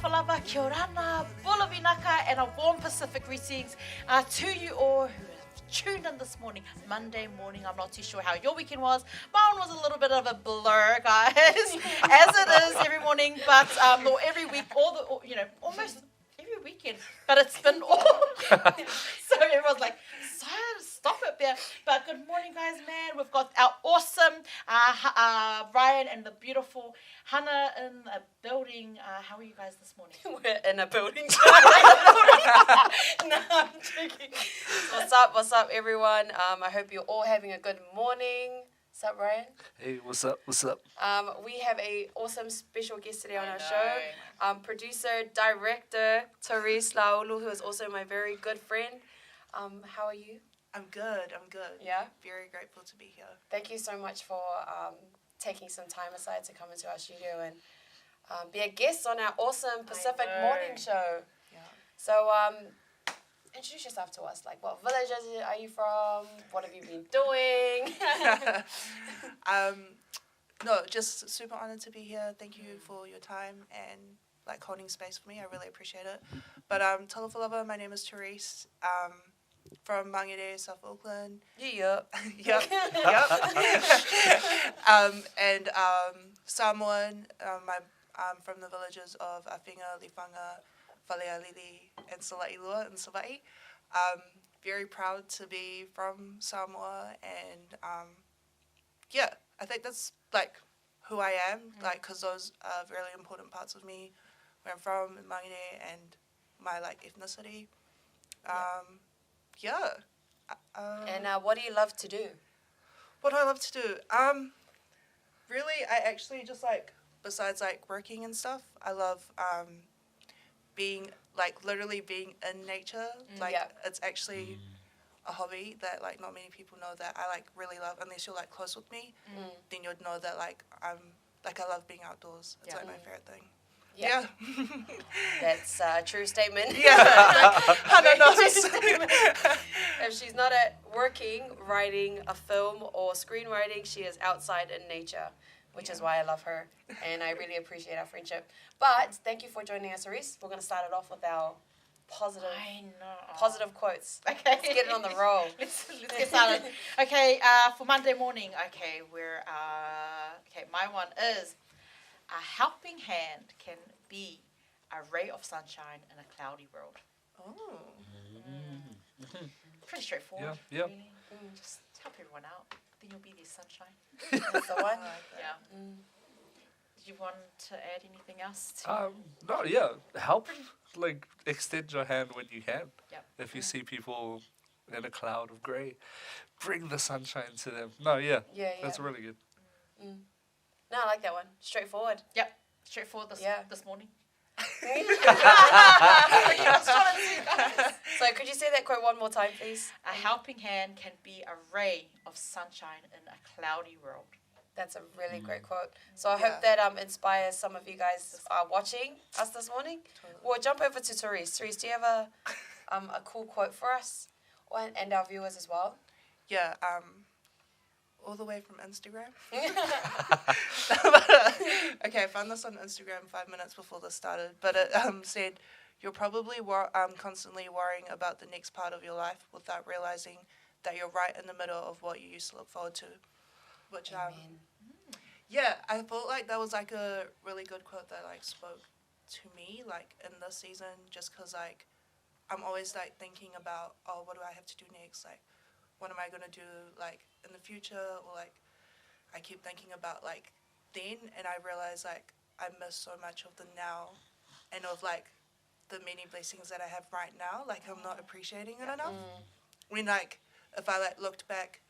Talawhalava, kia orana, Bulavinaka, and a warm Pacific greetings to you all who have tuned in this morning, Monday morning. I'm not too sure how your weekend was. Mine was a little bit of a blur, guys, as it is every morning, but or every week, almost every weekend. But it's been all. So everyone's like, stop it there. But good morning, guys, man. We've got our awesome Ryan and the beautiful Hana in a building. How are you guys this morning? We're in a building. No, I'm joking. What's up, everyone? I hope you're all having a good morning. What's up, Ryan? Hey, what's up? We have a awesome special guest today on our show. Producer, director, Torisse, Laulu, who is also my very good friend. How are you? I'm good. Yeah? Very grateful to be here. Thank you so much for taking some time aside to come into our studio and be a guest on our awesome Pacific morning show. Yeah. So, introduce yourself to us. Like, what village are you from? What have you been doing? No, just super honored to be here. Thank you for your time and like holding space for me. I really appreciate it. But Talawhalava, my name is Torisse. From Mangere, South Auckland. Yep. Yep. And Samoan. I'm from the villages of Awhinga, Lifanga, Whalealili, and Salailua in Savaii. Very proud to be from Samoa, and I think that's like who I am, like because those are really important parts of me, where I'm from, in Mangere, and my like ethnicity. And what do you love to do? What do I love to do? Really, I actually just like, besides like working and stuff, I love being like literally being in nature. Like it's actually a hobby that like not many people know that I like really love. Unless you're like close with me, then you'd know that like I love being outdoors. It's like my favorite thing. Yeah. That's a true statement. Yeah. Hana knows. If she's not at working, writing a film or screenwriting, she is outside in nature, which is why I love her, and I really appreciate our friendship. But thank you for joining us, Torisse. We're going to start it off with our positive quotes. Okay. Let's get it on the roll. Let's get started. Okay, for Monday morning, my one is, a helping hand can be a ray of sunshine in a cloudy world. Oh. Pretty straightforward. Yeah. Really. Just help everyone out. Then you'll be their sunshine. That's the one. Yeah. Did you want to add anything else? Help, like, extend your hand when you can. Yep. If you see people in a cloud of grey, bring the sunshine to them. No, yeah. That's really good. No, I like that one. Straightforward. Yep. Straightforward this morning. So could you say that quote one more time, please? A helping hand can be a ray of sunshine in a cloudy world. That's a really great quote. So I hope that inspires some of you guys watching us this morning. Totally. We'll jump over to Torisse. Torisse, do you have a cool quote for us and our viewers as well? Yeah. All the way from Instagram. Okay, I found this on Instagram 5 minutes before this started, but it said, "You're probably constantly worrying about the next part of your life without realizing that you're right in the middle of what you used to look forward to." Which I felt like that was like a really good quote that like spoke to me like in this season, just because like I'm always like thinking about, oh, what do I have to do next? Like, what am I gonna do like in the future? Or like I keep thinking about like then, and I realize like I miss so much of the now and of like the many blessings that I have right now. Like I'm not appreciating it enough. When like if I like looked back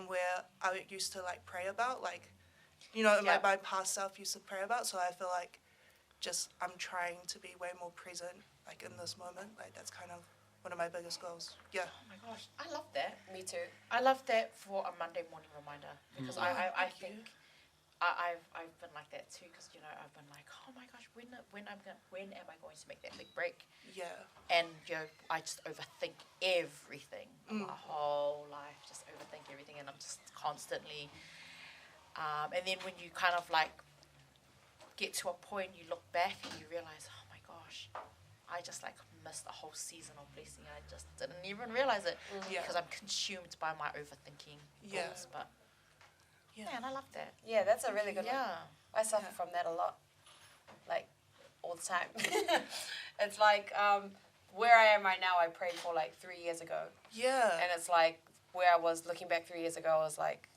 where I used to like pray about, like like my past self used to pray about. So I feel like just I'm trying to be way more present like in this moment. Like that's kind of one of my biggest goals. Yeah. Oh my gosh, I love that. Me too. I love that for a Monday morning reminder, because I think I've been like that too, because I've been like, oh my gosh, when am I going to make that big break? Yeah. And I just overthink everything, my whole life, just overthink everything, and I'm just constantly. And then when you kind of like get to a point, you look back and you realize, oh my gosh. gosh, I just like missed a whole season of blessing. I just didn't even realize it because I'm consumed by my overthinking thoughts. But man, I love that. Yeah, that's a really good one. Yeah. I suffer from that a lot, like all the time. It's like where I am right now, I prayed for like 3 years ago. Yeah. And it's like where I was looking back 3 years ago, I was like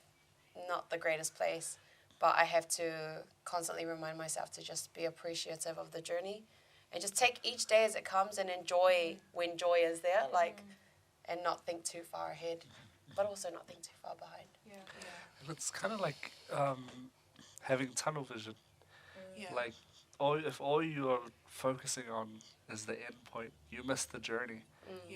not the greatest place. But I have to constantly remind myself to just be appreciative of the journey and just take each day as it comes and enjoy when joy is there, like, and not think too far ahead, but also not think too far behind. And it's kind of like having tunnel vision. Yeah. Like, if all you're focusing on is the end point, you miss the journey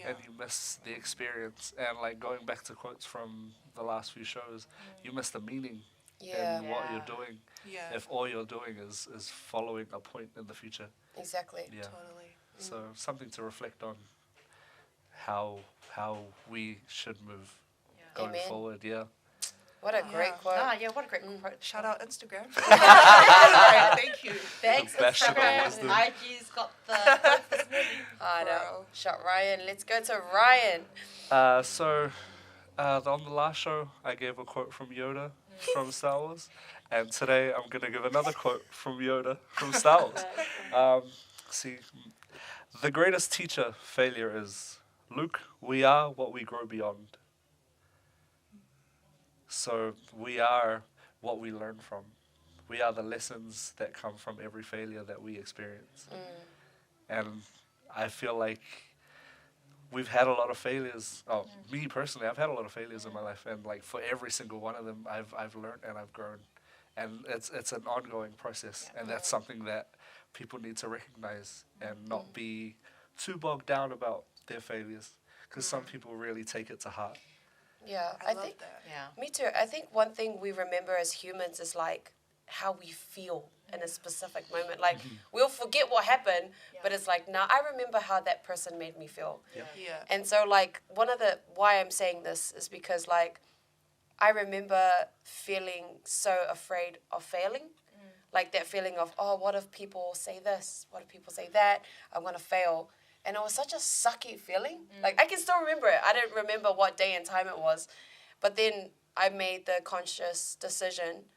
and you miss the experience. And like going back to quotes from the last few shows, you miss the meaning in what you're doing. Yeah. If all you're doing is following a point in the future. Exactly. Yeah. Totally. So something to reflect on how we should move going Amen. forward. Yeah. What a great quote. What a great quote. Shout out Instagram. Thank you. Thanks, The best of Instagram. wisdom. IG's got the quote this morning. I know. Bro. Shot Ryan. Let's go to Ryan. So on the last show, I gave a quote from Yoda from Star Wars. And today, I'm going to give another quote from Yoda from Star Wars. See, the greatest teacher failure is, Luke, we are what we grow beyond. So we are what we learn from. We are the lessons that come from every failure that we experience. And I feel like we've had a lot of failures. Oh, me personally, I've had a lot of failures in my life, and like for every single one of them, I've learned and I've grown, and it's an ongoing process, and that's something that people need to recognize and not be too bogged down about their failures, because some people really take it to heart. Yeah, I I love think. that. Yeah. Me too. I think one thing we remember as humans is like how we feel in a specific moment. Like we'll forget what happened, but it's like, now I remember how that person made me feel. Yeah. Yeah. And so like one of the why I'm saying this is because like I remember feeling so afraid of failing. Like that feeling of, oh, what if people say this? What if people say that? I'm gonna fail. And it was such a sucky feeling. Like I can still remember it. I don't remember what day and time it was. But then I made the conscious decision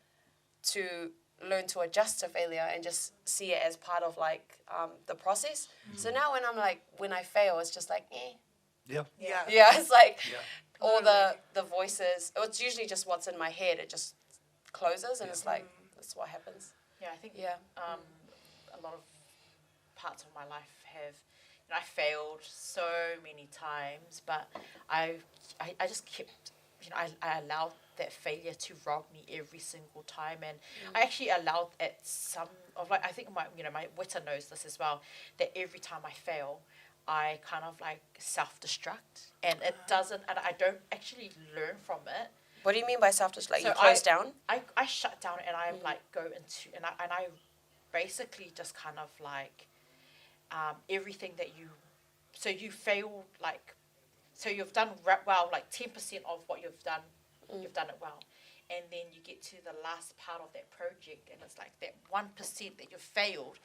to learn to adjust to failure and just see it as part of like the process. So now when I fail, it's just like, eh. Yeah. Yeah. Yeah, it's like Yeah. all the voices. It's usually just what's in my head. It just closes and it's like, that's what happens. Yeah, I think Yeah. a lot of parts of my life have, I failed so many times, but I just kept, I allowed that failure to rob me every single time, and I actually allowed at some of like, I think my Witter knows this as well, that every time I fail, I kind of like self-destruct, and it doesn't, and I don't actually learn from it. What do you mean by self-destruct? Like So you close down? I shut down and I like go into, and I basically just kind of like everything that you fail, like, so you've done well, like 10% of what you've done it well, and then you get to the last part of that project and it's like that 1% that you failed.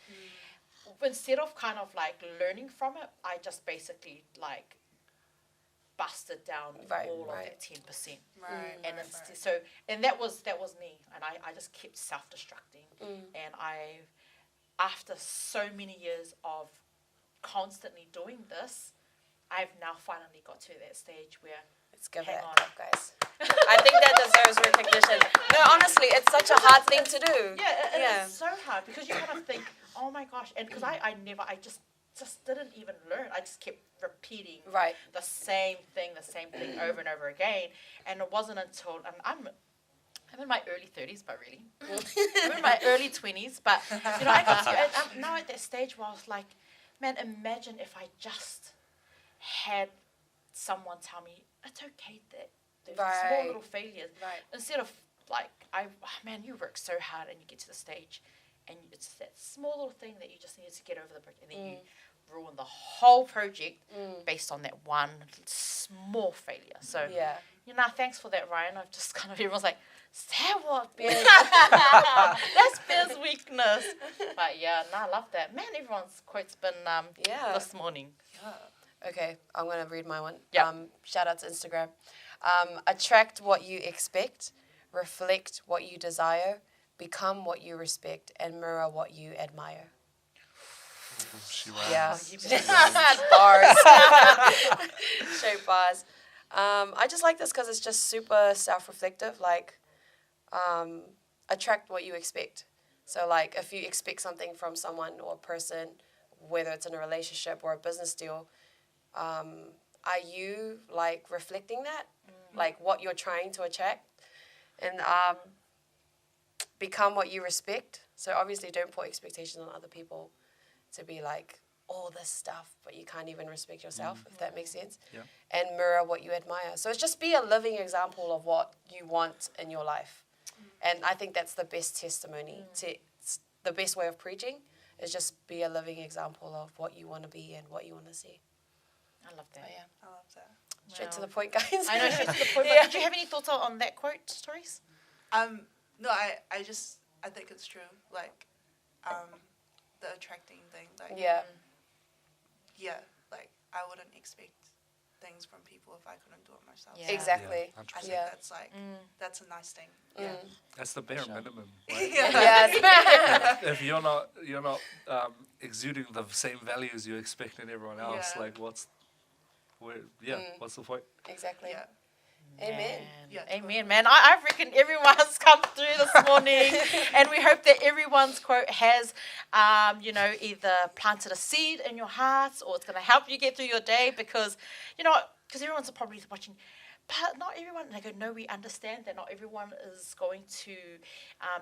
Instead of kind of like learning from it, I just basically like busted down all of that 10%. Right. And and that was me, and I just kept self-destructing, and after so many years of constantly doing this, I've now finally got to that stage where Let's give hang it on. up, guys. I think that deserves recognition. No, honestly, it's such a hard thing to do. Yeah, it's so hard because you kind of think, oh my gosh, and because I just didn't even learn. I just kept repeating the same thing over and over again, and it wasn't until I'm in my early 30s, but really, I'm in my early 20s, but I got to, and I'm now at that stage where I was like, man, imagine if I just had someone tell me it's okay that there's small little failures, instead of like, man, you work so hard and you get to the stage and it's that small little thing that you just needed to get over the brick, and then you ruin the whole project based on that one small failure. So, Yeah. Thanks for that, Ryan. I've just kind of, everyone's like, is that what Bear's, that's Bear's weakness. But yeah, I love that. Man, everyone's quote's been this morning. Okay, I'm going to read my one. Yeah. Shout out to Instagram. Attract what you expect, reflect what you desire, become what you respect, and mirror what you admire. She Yeah. rhymes. Bars. Straight bars. I just like this because it's just super self-reflective. Like, attract what you expect. So, like, if you expect something from someone or a person, whether it's in a relationship or a business deal, are you, like, reflecting that? Like, what you're trying to attract? And become what you respect. So, obviously, don't put expectations on other people to be, like, all this stuff, but you can't even respect yourself, if that makes sense. Yeah. And mirror what you admire. So, it's just be a living example of what you want in your life. And I think that's the best testimony. The best way of preaching is just be a living example of what you want to be and what you want to see. I love that. But yeah, I love that. straight to the point, guys. I know, straight to the point. Yeah. But did you have any thoughts on that quote, Torisse? No, I think it's true. Like, the attracting thing. Like, Yeah. yeah, like I wouldn't expect things from people if I couldn't do it myself. Yeah. So Exactly. Yeah, 100%. I think Yeah. that's like that's a nice thing. Yeah. That's the bare Sure. minimum. Right? Yes. If you're not exuding the same values you expect in everyone else, Yeah. like what's the point? Exactly. Yeah. Amen. Man. Yeah, Amen, man. I reckon everyone's come through this morning, and we hope that everyone's quote has, either planted a seed in your hearts, or it's going to help you get through your day, because everyone's probably watching. But not everyone, they go, no, we understand that not everyone is going to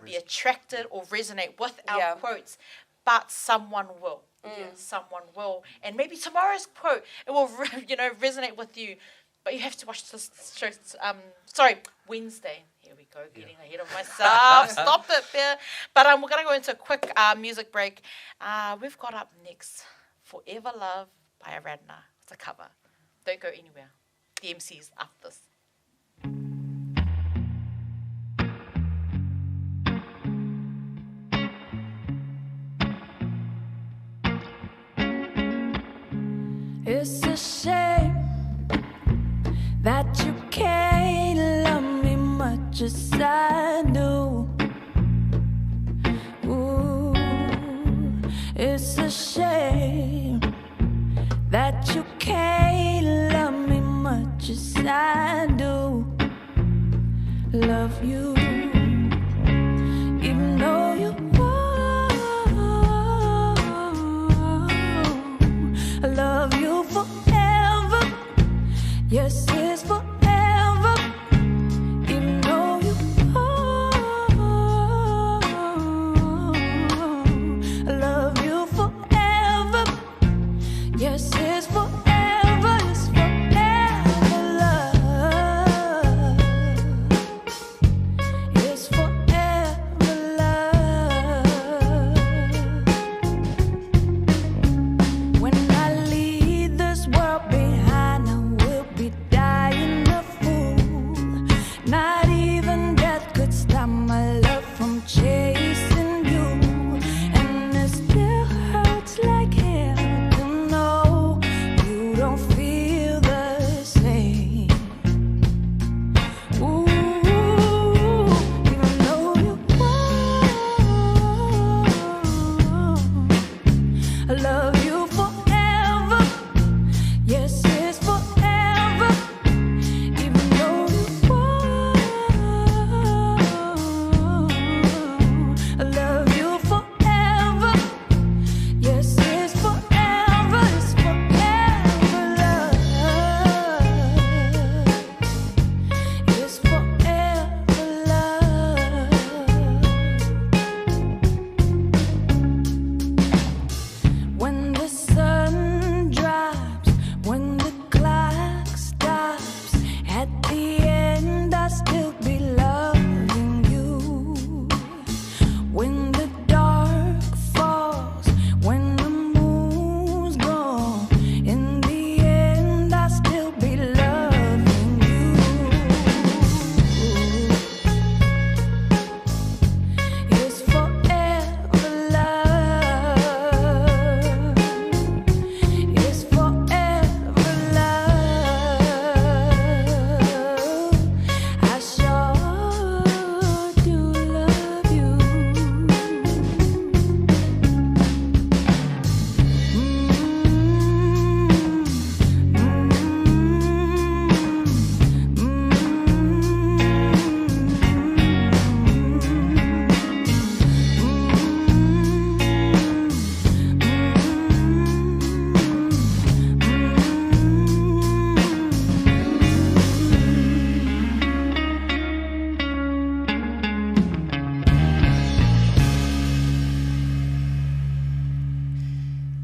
be attracted or resonate with our Yeah. quotes, but someone will. Someone will. And maybe tomorrow's quote, it will, resonate with you. But you have to watch this show, Wednesday. Here we go, getting ahead of myself. Stop it, Bear. But we're going to go into a quick music break. We've got up next, Forever Love by Aradna. It's a cover. Don't go anywhere. The MC's after this. It's a shame that you can't love me much as I do. Ooh, it's a shame that you can't love me much as I do. Love you, even though you I love you forever. Yes, it's forever. Even though you I love you forever. Yes, it's forever. It's forever love.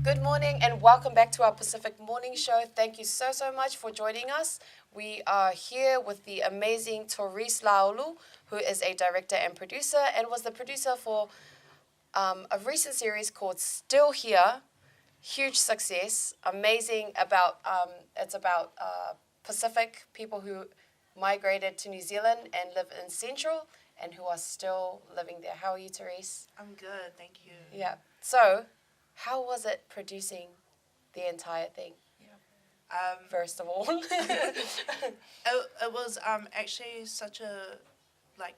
Good morning and welcome back to our Pacific Morning Show. Thank you so much for joining us. We are here with the amazing Torisse Laulu, who is a director and producer and was the producer for a recent series called Still Here. Huge success, amazing. It's about Pacific people who migrated to New Zealand and live in Central and who are still living there. How are you, Torisse? I'm good, thank you. Yeah. So, how was it producing the entire thing? First of all, It was actually such a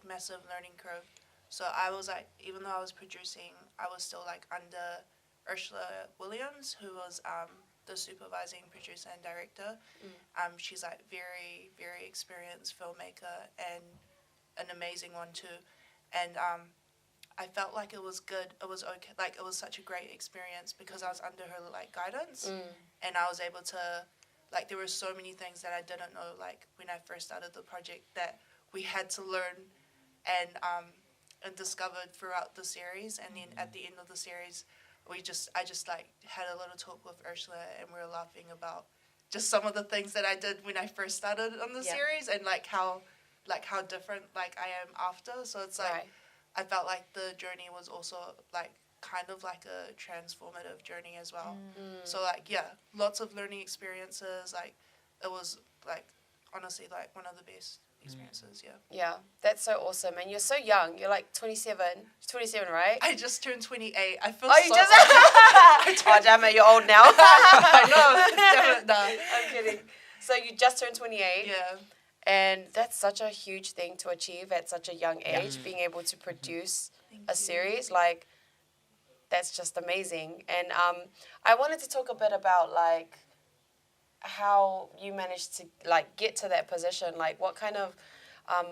massive learning curve. So I was even though I was producing, I was still under Ursula Williams, who was the supervising producer and director. She's very, very experienced filmmaker and an amazing one too. And I felt like it was good. It was okay. It was such a great experience because I was under her guidance, and I was able to there were so many things that I didn't know when I first started the project that we had to learn and discovered throughout the series. And then at the end of the series, I just had a little talk with Ursula, and we were laughing about just some of the things that I did when I first started on the series, and how different I am after. So it's I felt like the journey was also kind of a transformative journey as well. So lots of learning experiences. It was honestly one of the best experiences. Yeah, that's so awesome. And you're so young. You're 27. 27, right? I just turned 28. I feel Oh, you so just? old. Oh, damn it, you're old now. I know. Damn it, no. I'm kidding. So you just turned 28. Yeah. And that's such a huge thing to achieve at such a young age, being able to produce a series. That's just amazing. And I wanted to talk a bit about how you managed to get to that position. What kind of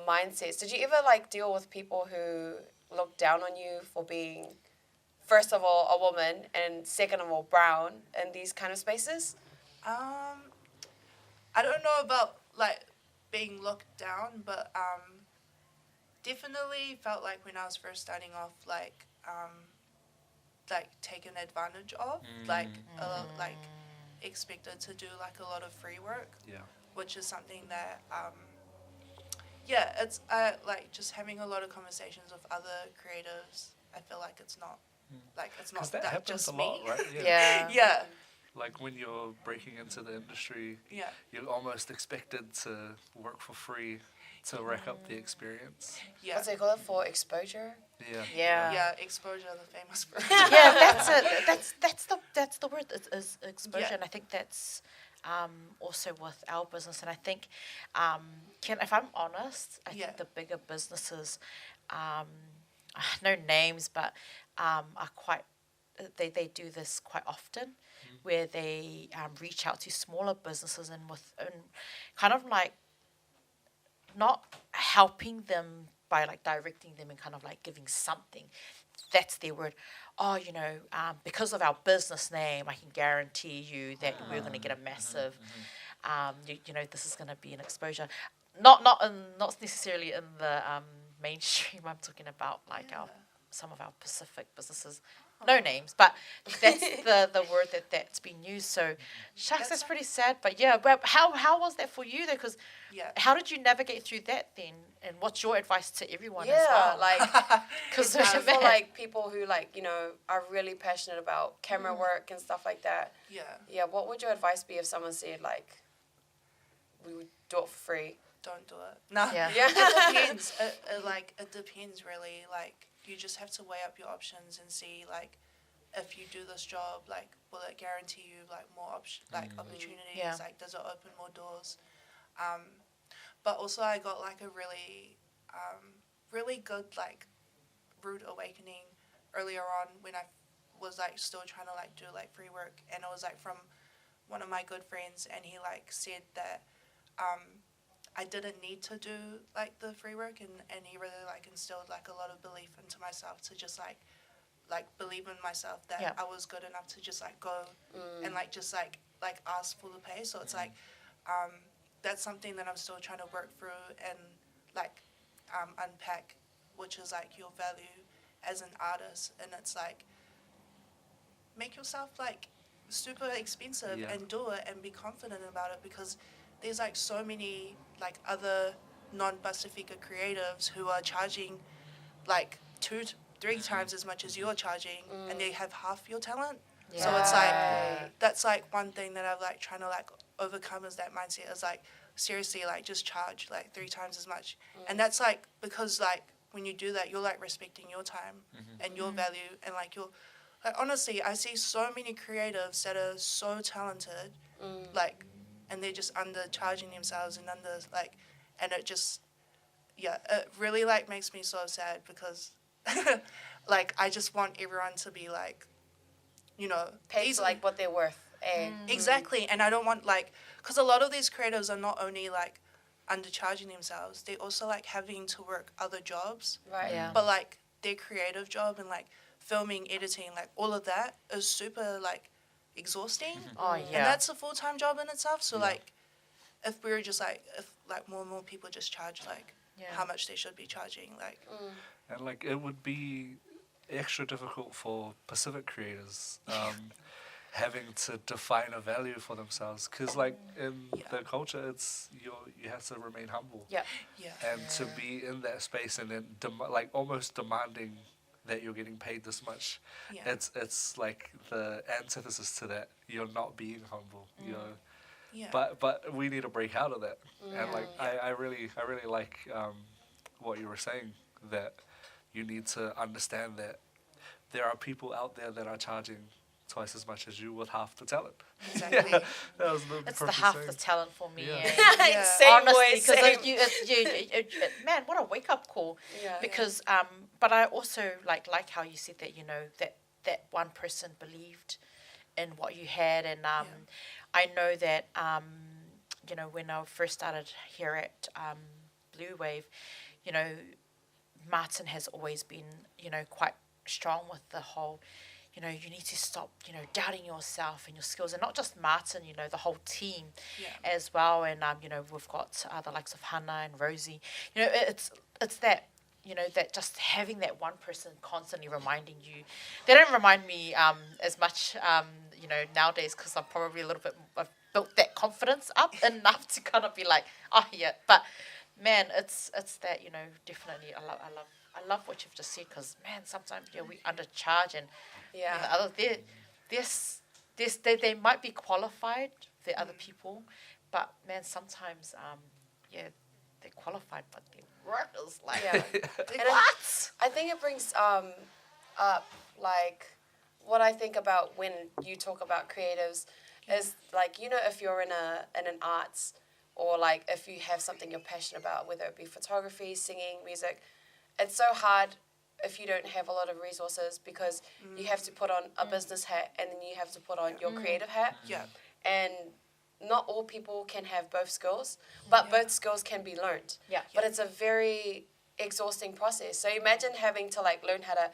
mindsets did you ever deal with people who look down on you for being, first of all, a woman, and second of all, brown in these kind of spaces? I don't know about being looked down, but definitely felt when I was first starting off taken advantage of, expected to do a lot of free work, which is something that it's just having a lot of conversations with other creatives. I feel it's not it's not that happens just a lot, me. right? Yeah. When you're breaking into the industry, you're almost expected to work for free to rack up the experience. Yeah. What's it called, for exposure? Yeah, exposure, the famous word. Yeah, that's it. That's the word. Is exposure, and I think that's also with our business. And I think, if I'm honest, I think the bigger businesses, no names, but are quite. They do this quite often, where they reach out to smaller businesses and kind of not helping them by directing them and kind of giving something. That's their word. Oh, because of our business name, I can guarantee you that we're going to get a massive, this is going to be an exposure. Not necessarily in the mainstream. I'm talking about some of our Pacific businesses. No names, but that's the word that's been used. So, shucks, that's pretty sad. But yeah, well, how was that for you though? Because how did you navigate through that then? And what's your advice to everyone as well? Because I feel people who are really passionate about camera work and stuff like that. Yeah. What would your advice be if someone said we would do it for free? Don't do it. No. Yeah. It depends. It depends really. You just have to weigh up your options and see if you do this job, will it guarantee you more opportunities? Yeah. Does it open more doors? But also I got a really good rude awakening earlier on when I was still trying to do free work, and it was from one of my good friends, and he said that I didn't need to do the free work, and he really instilled a lot of belief into myself to just believe in myself that I was good enough to just go and just ask for the pay. So it's that's something that I'm still trying to work through and unpack, which is your value as an artist. And it's make yourself super expensive Yeah. and do it and be confident about it, because there's like so many like other non-Pasifika creatives who are charging like 2-3 times as much as you're charging, and they have half your talent. So it's like Right. that's like one thing that I've like trying to like overcome is that mindset is like seriously like just charge like 3 times as much. And that's like because like when you do that you're like respecting your time and your value, and like you're like honestly I see so many creatives that are so talented like and they're just undercharging themselves and under like, and it just it really like makes me so sad because like I just want everyone to be like, you know, Paid these for like what they're worth. And exactly. And I don't want like, because a lot of these creators are not only like undercharging themselves, they also like having to work other jobs, right. Yeah. but like their creative job and like filming, editing, like all of that is super like exhausting. Oh, And yeah. that's a full-time job in itself. So Yeah. like if we were just like, if like more and more people just charge like Yeah. how much they should be charging, like And like it would be extra difficult for Pacific creators having to define a value for themselves, because like in the culture it's you have to remain humble, Yeah. and to be in that space and then like almost demanding that you're getting paid this much, yeah. it's like the antithesis to that. You're not being humble. You're Yeah. but we need to break out of that. And like Yeah. I really like what you were saying, that you need to understand that there are people out there that are charging twice as much as you with half the talent. Exactly. That was the It's the perfect half saying. the talent for me. Yeah. eh. Yeah. Same Honestly, way, because same. man, what a wake up call. Yeah. Because but I also like how you said that, you know, that one person believed in what you had, and I know that you know, when I first started here at Bluwave, you know, Martin has always been, you know, quite strong with the whole, you know, you need to stop, you know, doubting yourself and your skills, and not just Martin, you know, the whole team as well. And you know, we've got the likes of Hana and Rosie. You know, it's that, you know, that just having that one person constantly reminding you. They don't remind me as much, you know, nowadays, because I'm probably a little bit. I've built that confidence up enough to kind of be like, oh yeah, but. Man, it's that, you know, definitely I love what you've just said, because man, sometimes we undercharge, and you know, other they might be qualified, the other people, but man, sometimes they're qualified, but their work is like what? I think it brings up like what I think about when you talk about creatives is like, you know, if you're in an arts, or like if you have something you're passionate about, whether it be photography, singing, music, it's so hard if you don't have a lot of resources, because you have to put on a business hat and then you have to put on your creative hat. Yeah. And not all people can have both skills, but both skills can be learned. Yeah. But it's a very exhausting process. So imagine having to like learn how to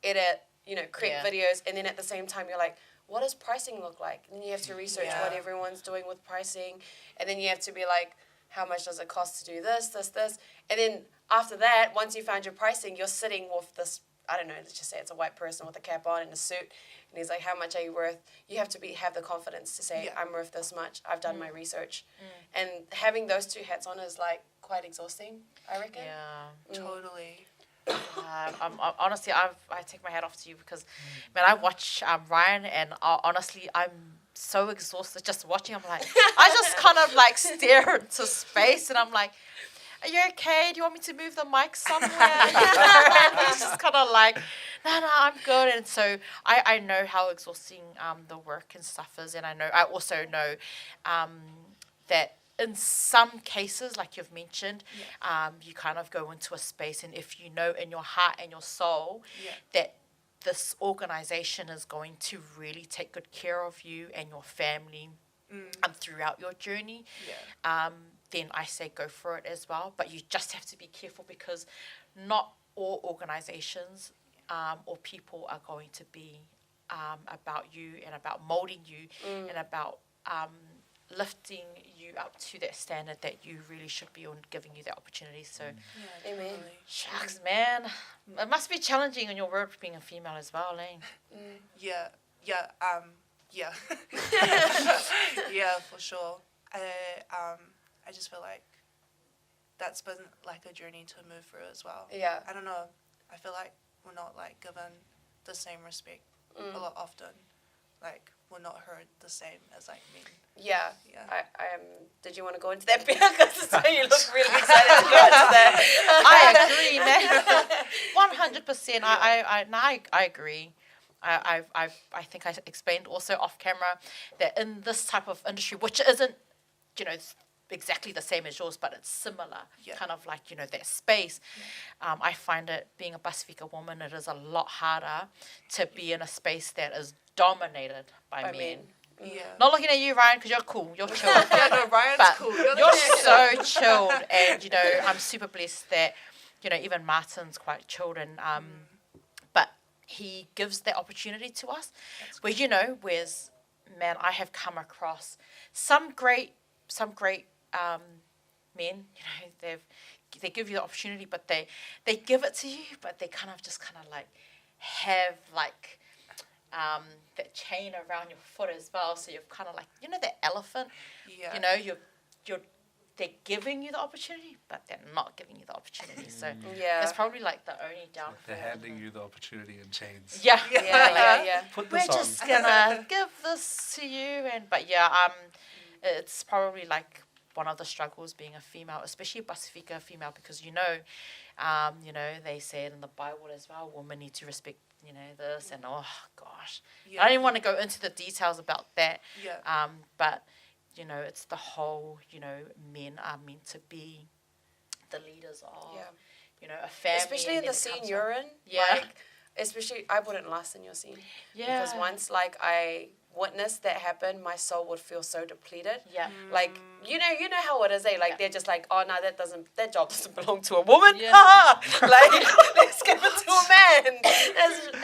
edit, you know, create videos, and then at the same time you're like, what does pricing look like? And then you have to research what everyone's doing with pricing. And then you have to be like, how much does it cost to do this, this, this? And then after that, once you found your pricing, you're sitting with this, I don't know, let's just say it's a white person with a cap on and a suit. And he's like, how much are you worth? You have to have the confidence to say, I'm worth this much. I've done my research. And having those two hats on is like quite exhausting, I reckon. Yeah. Totally. Honestly, I take my hat off to you, because, man, I watch Ryan, and honestly, I'm so exhausted just watching. I'm like, I just kind of like stare into space, and I'm like, are you okay? Do you want me to move the mic somewhere? You know? And he's just kind of like, no, I'm good. And so I know how exhausting the work and stuff is, and I also know that in some cases, like you've mentioned, you kind of go into a space, and if you know in your heart and your soul that this organization is going to really take good care of you and your family throughout your journey, then I say go for it as well. But you just have to be careful, because not all organizations or people are going to be about you and about molding you and about lifting you up to that standard that you really should be on, giving you that opportunity. So, Amen. shucks, man, it must be challenging in your work being a female as well, eh? Yeah. Yeah, for sure. I just feel like that's been like a journey to move through as well. Yeah. I don't know. I feel like we're not like given the same respect a lot often. Like we're not heard the same as like men. Yeah. Yeah. I did you want to go into that, Pea? Because you look really excited to go into that. I agree, man. 100%. I agree. I think I explained also off camera that in this type of industry, which isn't, exactly the same as yours, but it's similar, kind of like, that space. I find it, being a Pasifika woman, it is a lot harder to be in a space that is dominated by men. Yeah. Not looking at you, Ryan, because you're cool. You're chilled. Yeah, no, Ryan's But cool. you're so chilled, and I'm super blessed that even Martin's quite chilled, and but he gives that opportunity to us. Where whereas man, I have come across some great men. They give you the opportunity, but they give it to you, but they kind of like have like that chain around your foot as well. So you're kind of like the elephant. Yeah. You're they're giving you the opportunity, but they're not giving you the opportunity. So Yeah. that's probably like the only downfall. They're handing you the opportunity in chains. Yeah. Yeah. Put We're this on. just gonna give this to you, but it's probably like one of the struggles being a female, especially a Pasifika female, because they say it in the Bible as well, women need to respect this, and oh gosh, Yeah. I don't even want to go into the details about that. Yeah. But it's the whole, men are meant to be the leaders of, a family. Especially in the scene you're in. Yeah. Like, especially, I wouldn't last in your scene. Yeah. Because once, like, I witnessed that happen, my soul would feel so depleted. Yeah. Like, you know how it is, eh? Like, they're just like, oh, no, that job doesn't belong to a woman. Yeah. Like, let's give it to a man.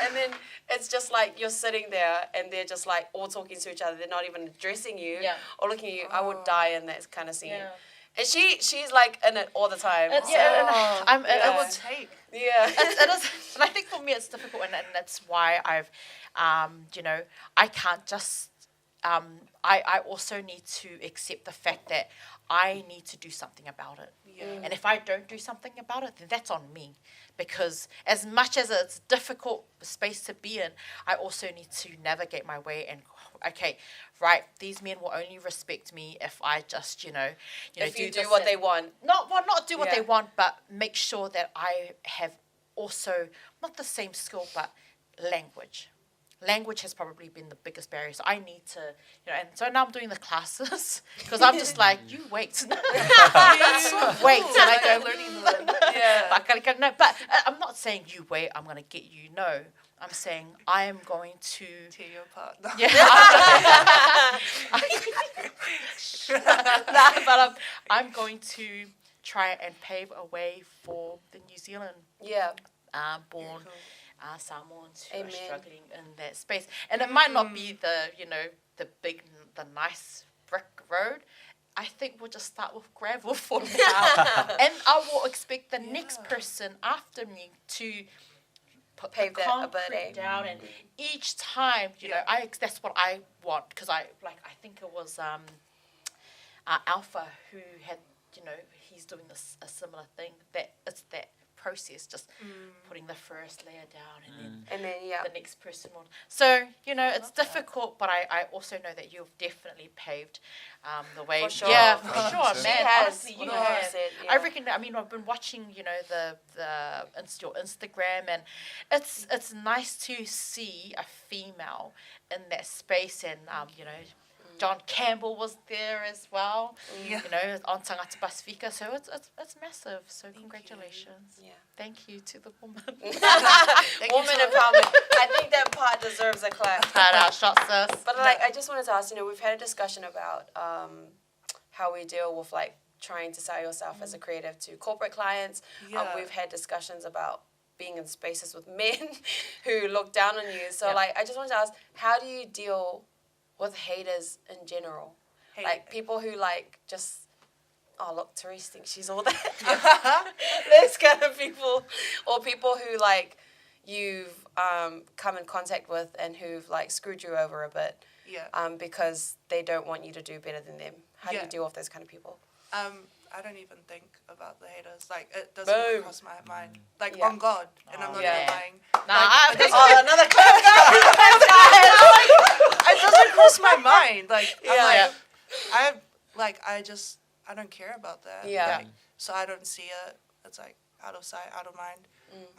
And then it's just like you're sitting there and they're just like all talking to each other. They're not even addressing you or looking at you. I would die in that kind of scene. Yeah. And she's like in it all the time. It would take. Yeah. It is, and I think for me it's difficult, and that's why I've, I can't just, I also need to accept the fact that I need to do something about it. Yeah. And if I don't do something about it, then that's on me. Because as much as it's a difficult space to be in, I also need to navigate my way and, okay, right, these men will only respect me if I just, if you do what they want. Not do what they want, but make sure that I have also, not the same skill, but language. Language has probably been the biggest barrier. So I need to, and so now I'm doing the classes because I'm just like, you wait. Wait. And I go, no, but I'm not saying you wait, I'm going to get you. No, I'm saying I am going to Tear your apart. Yeah. But I'm going to try and pave a way for the New Zealand born Samoans who are struggling in that space. And it might not be the nice brick road. I think we'll just start with gravel for now. And I will expect the next person after me to put pave the concrete down, and each time, that's what I want, because I think it was Alpha who had, he's doing a similar thing, that it's that process, just putting the first layer down and then the next person will. So, it's difficult, but I also know that you've definitely paved the way. For sure. Yeah, for sure, She man. has, Honestly, you 100%, have. yeah. I reckon, I've been watching, your Instagram, and it's nice to see a female in that space, and, John Campbell was there as well, on Tangata Pasifika, so it's massive, so congratulations. Yeah. Thank you to the woman. Woman empowerment. I think that part deserves a clap. Shout out, shots, sis. But I just wanted to ask, we've had a discussion about how we deal with like trying to sell yourself as a creative to corporate clients. Yeah. We've had discussions about being in spaces with men who look down on you. So I just wanted to ask, how do you deal with haters in general? Like people who just, oh look, Torisse thinks she's all that. Those kind of people. Or people who you've come in contact with and who've like screwed you over a bit because they don't want you to do better than them. How do you deal with those kind of people? I don't even think about the haters. Like, it doesn't even cross my mind. Like, on God. And I'm not even lying. Nah, Like, another clip. it doesn't cross my mind. Like, I don't care about that. Yeah. Like, so I don't see it. It's like out of sight, out of mind.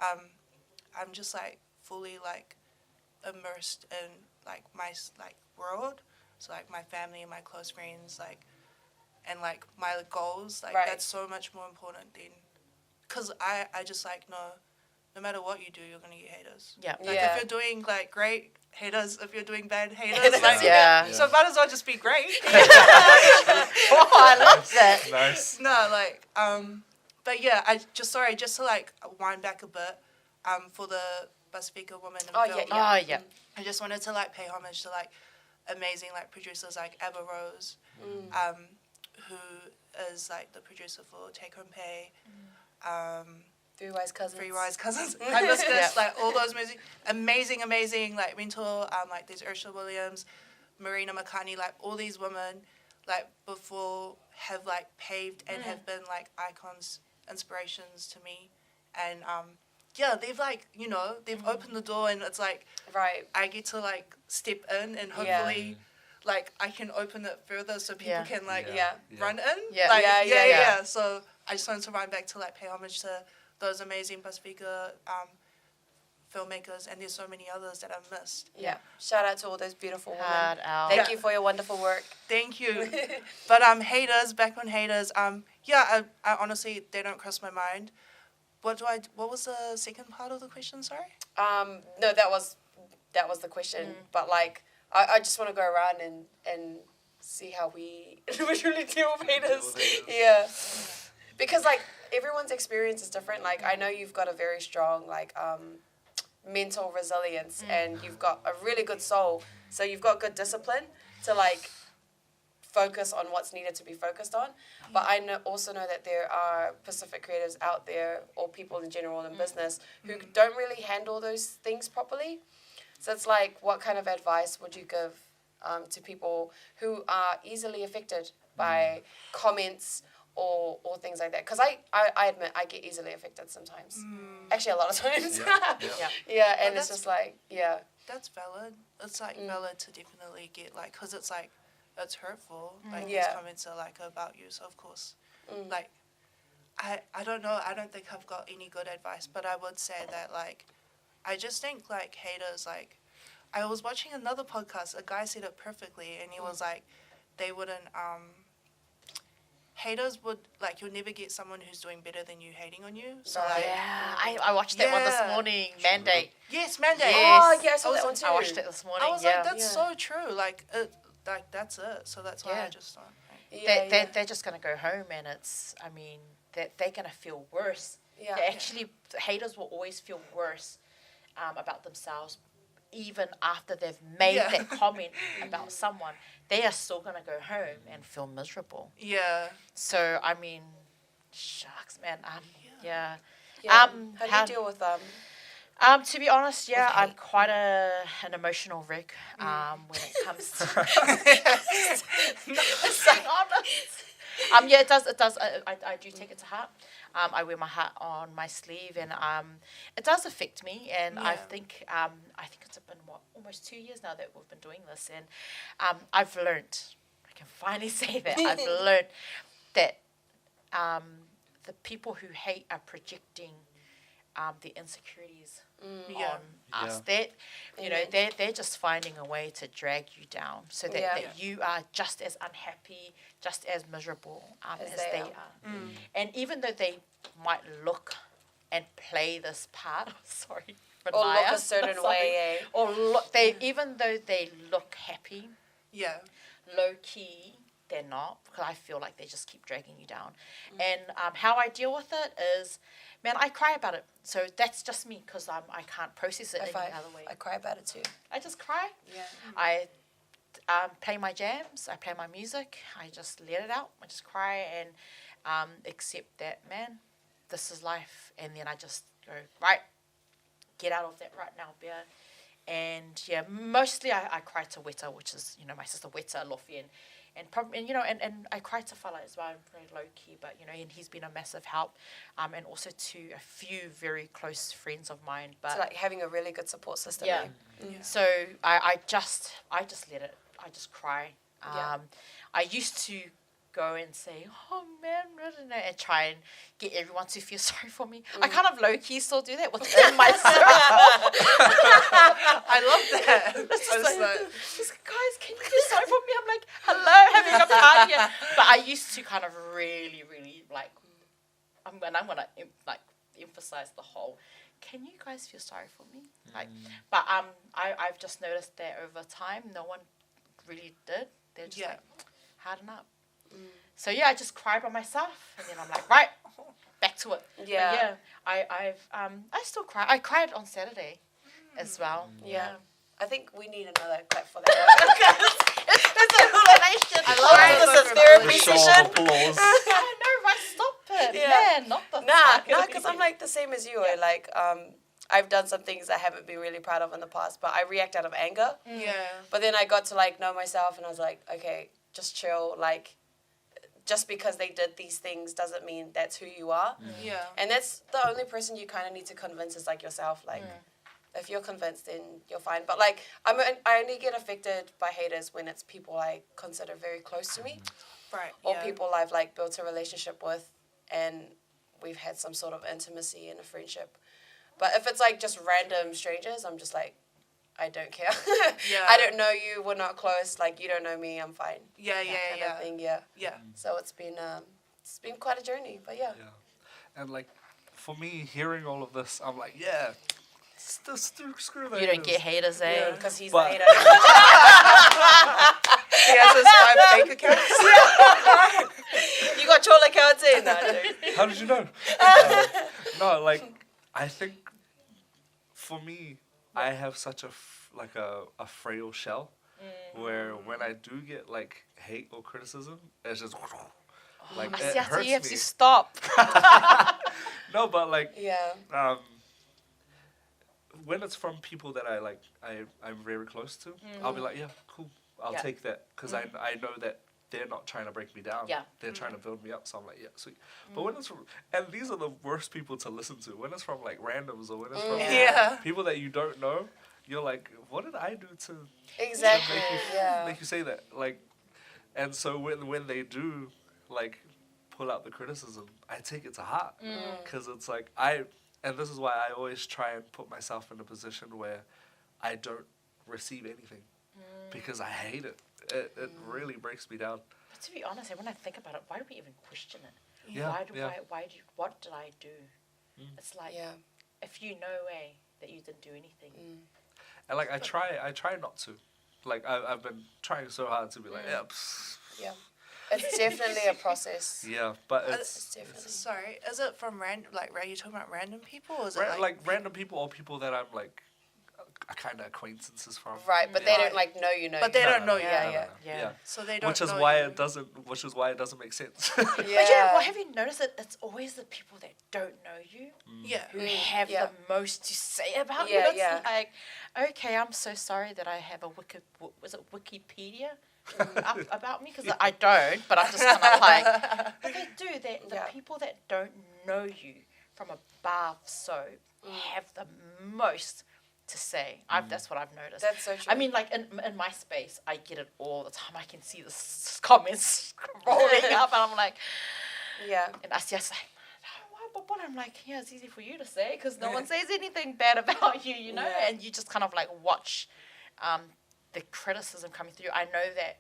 I'm just like fully like immersed in like my like world. So like my family and my close friends, like, and like my goals, like that's so much more important than, cause I just like no matter what you do, you're gonna get haters. Yeah. Like if you're doing like great, haters. If you're doing bad, haters. Like, so might as well just be great. Oh, I love that. Nice. No, like, but yeah, just to like wind back a bit, for the Pasifika Women in film. I just wanted to like pay homage to like amazing like producers like Ava Rose, who is like the producer for Take Home Pay, Three Wise Cousins, Hibiscus, like all those amazing like mentor, like there's Ursula Williams, Marina McCartney, like all these women, like before have like paved and have been like icons, inspirations to me, and they've like they've opened the door, and it's like I get to like step in, and hopefully like I can open it further so people can like run in, So I just wanted to run back to like pay homage to those amazing Pasifika filmmakers, and there's so many others that I've missed. Yeah, shout out to all those beautiful women. Thank you for your wonderful work. Thank you. But haters, back on haters. I honestly, they don't cross my mind. What was the second part of the question? Sorry. No, that was the question. But like, I just want to go around and see how we individually deal with haters. Yeah, because like everyone's experience is different. Like I know you've got a very strong like mental resilience, and you've got a really good soul. So you've got good discipline to like focus on what's needed to be focused on. But I also know that there are Pacific creatives out there, or people in general in business, who don't really handle those things properly. So it's like, what kind of advice would you give to people who are easily affected by comments or things like that? Because I admit I get easily affected sometimes. Actually, a lot of times. And it's just like, That's valid. It's like valid to definitely get like, because it's like, it's hurtful. Like these comments are like about you, so of course, like, I don't know. I don't think I've got any good advice, but I would say that like, I just think like haters, like, I was watching another podcast. A guy said it perfectly, and he was like, they wouldn't. Haters would like, you'll never get someone who's doing better than you hating on you. So like, I watched that one this morning. Mandate. Yes, Mandate. Oh yeah, I saw that one too. I watched it this morning. I was like, that's so true. Like that's it. So that's why I just thought. They're just gonna go home, and it's. I mean, they're gonna feel worse. Yeah. Haters will always feel worse about themselves, even after they've made that comment about someone. They are still gonna go home and feel miserable. Yeah. So I mean, shucks, man. How do you deal with them? To be honest, I'm quite an emotional wreck when it comes to it does. I do take it to heart. I wear my heart on my sleeve, and it does affect me. And I think it's been almost 2 years now that we've been doing this, and I've learned. I can finally say that I've learned that the people who hate are projecting the insecurities on us. That they're just finding a way to drag you down, so that you are just as unhappy, just as miserable as they are. And even though they might look and play this part, or look a certain way, or even though they look happy, low key, they're not, because I feel like they just keep dragging you down. And how I deal with it is, man, I cry about it. So that's just me, because I can't process it any other way. I cry about it too. I just cry. Yeah. I play my jams. I play my music. I just let it out. I just cry and accept that, man, this is life. And then I just go, right, get out of that right now, Bea. And yeah, mostly I cry to Weta, which is, you know, my sister Weta, Lofi, and you know, and I cry to Fala as well. I'm very low key, but you know, and he's been a massive help, and also to a few very close friends of mine. But It's like having a really good support system. yeah, so I just let it. I just cry. Yeah. I used to go and say, oh man, I don't know, and try and get everyone to feel sorry for me. I kind of low key still do that within myself. I love that. It's I just was like, guys, can you feel sorry for me? I'm like, hello, having a party here. But I used to kind of really, really like, I'm gonna like emphasize the whole. Can you guys feel sorry for me? Like, but I've just noticed that over time, no one really did. They're just like, harden up. So yeah, I just cry by myself, and then I'm like, right, back to it. Yeah. But yeah, I still cry. I cried on Saturday as well. Yeah. I think we need another clap for that. It's a explanation. I love Right, it. this is therapy The show of session. applause. I know, right? Stop it, Yeah. man. Not the Nah, because I'm like the same as you. Like, I've done some things I haven't been really proud of in the past, but I react out of anger. Yeah. But then I got to like know myself, and I was like, okay, just chill. Like, just because they did these things doesn't mean that's who you are. Yeah. And that's the only person you kind of need to convince is like yourself. Like, if you're convinced, then you're fine. But like, I only get affected by haters when it's people I consider very close to me, Right. or yeah. people I've like built a relationship with, and we've had some sort of intimacy and a friendship. But if it's like just random strangers, I'm just like, I don't care. Yeah. I don't know you. We're not close. Like, you don't know me. I'm fine. Yeah, That yeah, kind yeah. of thing, yeah. Yeah. So it's been quite a journey, but yeah. Yeah. And like, for me, hearing all of this, I'm like, yeah, screw that. You don't get haters, eh? Yeah. Because he's But- a hater. He has his 5 bank accounts. You got troll accounts in? No, dude. How did you know? No, like, I think for me, I have such a frail shell where when I do get like hate or criticism, it's just like it Asiata, hurts you have me. to stop. No, but like Yeah. when it's from people that I'm very close to, I'll be like, yeah, cool, I'll Yeah. take that because I know that they're not trying to break me down. Yeah. They're trying to build me up. So I'm like, yeah, sweet. But when it's from, and these are the worst people to listen to. When it's from like randoms or when it's from Yeah. people that you don't know, you're like, what did I do to Exactly. Yeah. make you say that? Like, and so when they do like pull out the criticism, I take it to heart because it's like and this is why I always try and put myself in a position where I don't receive anything because I hate it. It really breaks me down. But to be honest, when I think about it, why do we even question it? Yeah, What did I do? It's like, Yeah. if you know that you didn't do anything. And like I try not to. Like I've been trying so hard to be like, yeah, Yeah. It's definitely a process. yeah, but It's it's definitely. Sorry, is it from are you talking about random people, or is it like random people or people that I'm like kind of acquaintances from. Right, but they don't like know you know. But you. they don't know you. Yeah. Yeah. So they don't. Which is know why you. it doesn't. Which is why it doesn't make sense. Yeah. But you know what? Have you noticed that it's always the people that don't know you Yeah. who have Yeah. the most to say about Yeah, you? It's yeah. like, okay, I'm so sorry that I have a Wikipedia about me? Because I don't, but I'm just kind of like, but they do. The Yeah. people that don't know you from above have the most to say. That's what I've noticed. That's so true. I mean, like in my space, I get it all the time. I can see the comments rolling up, and I'm like, Yeah. and Asia's like, no, but I'm like, yeah, it's easy for you to say because no one says anything bad about you, you know? Yeah. And you just kind of like watch the criticism coming through. I know that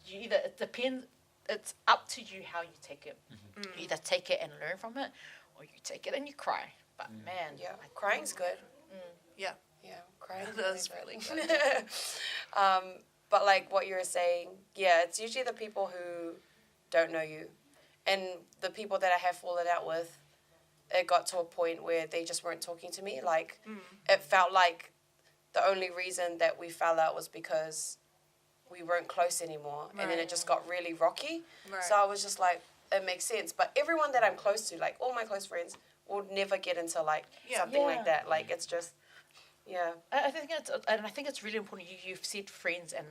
it depends, it's up to you how you take it. You either take it and learn from it, or you take it and you cry. But man, Yeah. Crying's good. Yeah. Yeah. Crying That's is really good. But like what you were saying, yeah, it's usually the people who don't know you, and the people that I have fallen out with. It got to a point where they just weren't talking to me. Like, it felt like the only reason that we fell out was because we weren't close anymore. And then it just got really rocky. Right. So I was just like, it makes sense. But everyone that I'm close to, like all my close friends, will never get into like Yeah. something Yeah. like that. Like, it's just, Yeah. I think it's really important. You've said friends, and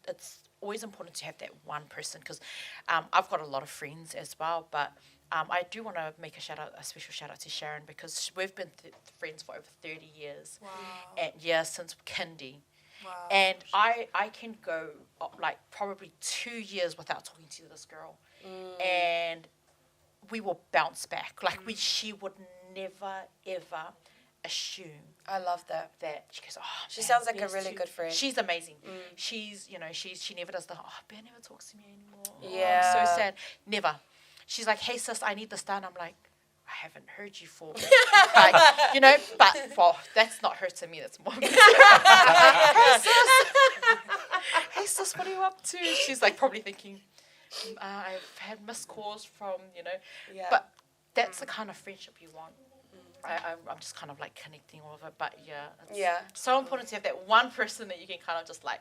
it's always important to have that one person, because I've got a lot of friends as well, but I do want to make a special shout out to Sharon, because we've been friends for over 30 years. Wow. And since kindy. Wow. And I can go like probably 2 years without talking to this girl, and we will bounce back. Like she would never ever assume. I love that. That she goes, oh, She man, sounds like a there's really two. good friend. She's amazing. She's she never does Bear never talks to me anymore. Yeah. I'm so sad. Never. She's like, hey sis, I need this done. I'm like, I haven't heard you for, like, but well, that's not her to me. That's more. Hey sis, what are you up to? She's like probably thinking, I've had missed calls from, Yeah. But that's the kind of friendship you want. I'm just kind of like connecting all of it, but it's so important to have that one person that you can kind of just like,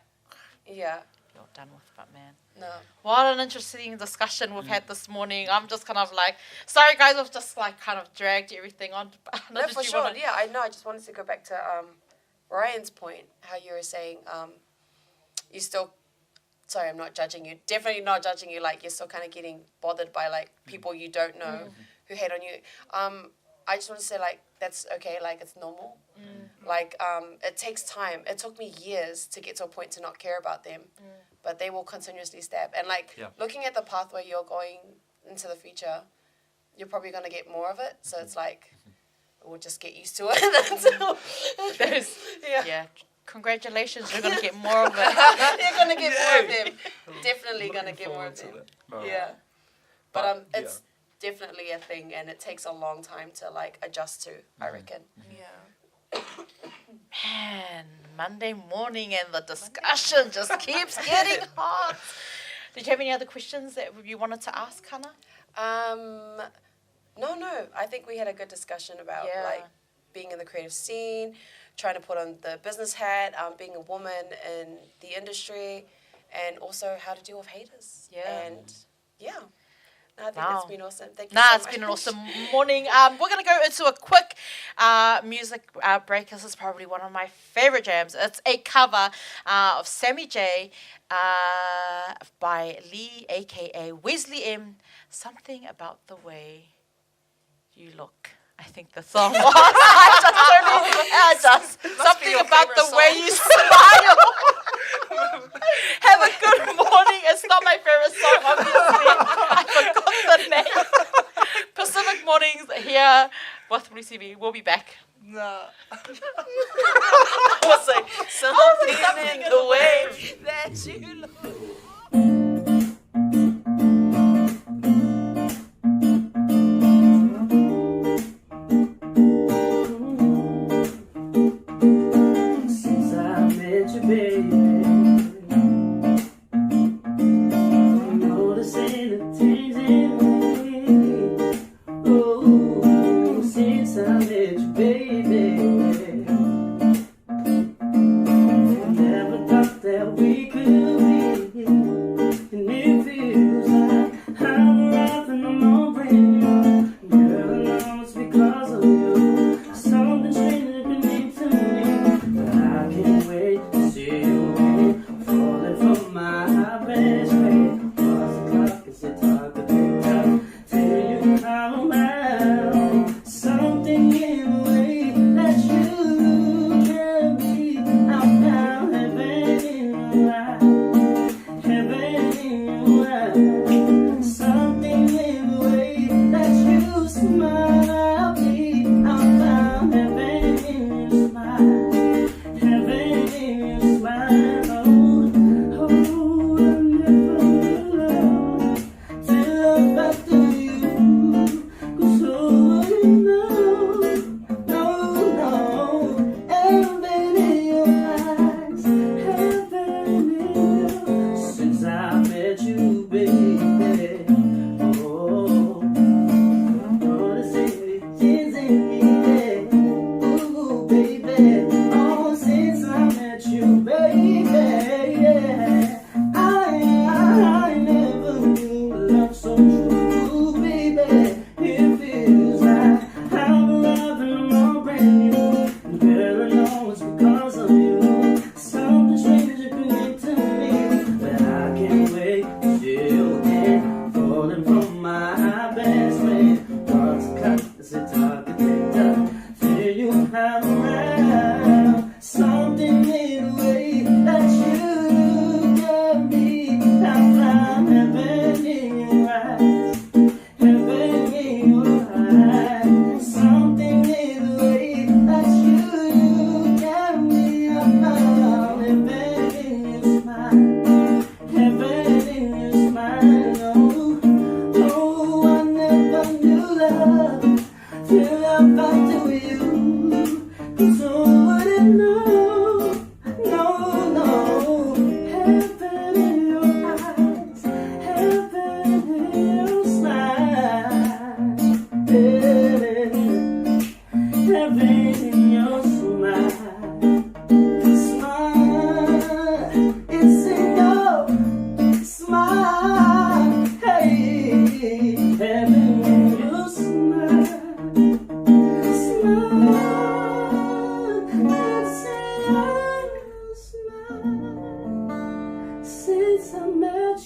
Yeah. you're done with. But man, No. what an interesting discussion we've had this morning. I'm just kind of like, sorry guys, we've just like kind of dragged everything on. No, for sure. Yeah, I know. I just wanted to go back to Ryan's point, how you were saying you still. Sorry, I'm not judging you. Definitely not judging you. Like, you're still kind of getting bothered by like people you don't know who hate on you. I just want to say, like, that's okay. Like, it's normal. Like, it takes time. It took me years to get to a point to not care about them, but they will continuously stab. And like, looking at the pathway you're going into the future, you're probably gonna get more of it. So it's like, we'll just get used to it. Yeah. Congratulations, you're gonna get more of it. You're gonna get more of them. Definitely gonna get more of them. No. Yeah. But it's definitely a thing, and it takes a long time to like adjust to, I reckon. Yeah. Man, Monday morning and the discussion just keeps getting hot. Did you have any other questions that you wanted to ask, Hana? No. I think we had a good discussion about like being in the creative scene, trying to put on the business hat, being a woman in the industry, and also how to deal with haters. Yeah. And I think it's been awesome. Thank you so It's much. been an awesome morning. We're going to go into a quick music break. This is probably one of my favorite jams. It's a cover of Sammy J by Lee, a.k.a. Wesley M. Something About the Way You Look. I think the song was. Something about the way you smile. Have a good morning. It's not my favorite song, obviously. I forgot the name. Pacific Mornings here with BluwaveTV. We'll be back. No. We'll say something in the way that you look. Since I met you, baby, noticing the things in me. Oh, since I met you, baby, never thought that we could be. And it feels like I'm alive and I'm all brand new. Girl, I know it's because of you. Something strange happening to me, but I can't wait to see you.